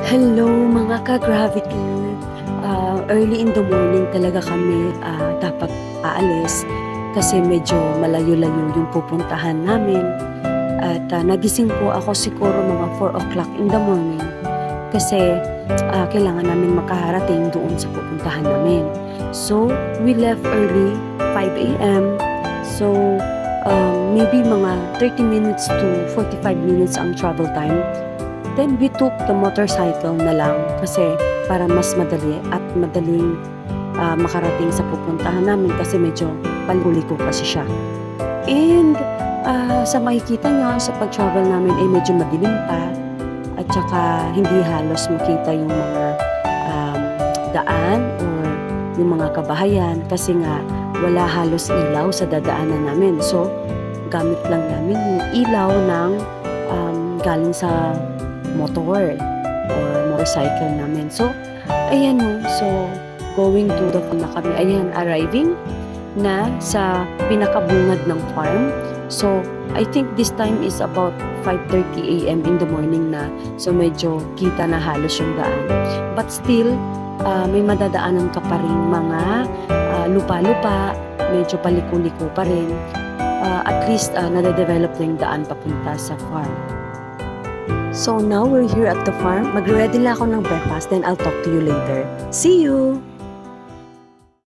Hello mga ka-Gravity. Early in the morning talaga kami dapat aalis kasi medyo malayo-layo yung pupuntahan namin. At nagising po ako siguro mga 4 o'clock in the morning kasi kailangan namin makaharating doon sa pupuntahan namin. So, we left early, 5 a.m. So, maybe mga 30 minutes to 45 minutes ang travel time. Then we took the motorcycle na lang kasi para mas madali at madaling makarating sa pupuntahan namin kasi medyo paliko kasi siya. And sa makikita nyo sa pag-travel namin ay medyo madilim pa at saka hindi halos makita yung mga daan or yung mga kabahayan kasi nga wala halos ilaw sa dadaanan namin. So, gamit lang namin yung ilaw ng galing sa motor or motorcycle namin. So, ayan o. So, going to the na kami. Ayan, arriving na sa pinakabungad ng farm. So, I think this time is about 5:30 a.m. in the morning na. So, medyo kita na halos yung daan. But still, may madadaanan ka pa rin mga lupa-lupa, medyo paliko-liko pa rin. At least, nade-develop na yung daan papunta sa farm. So now we're here at the farm. Magre-ready lang ako ng breakfast, then I'll talk to you later. See you!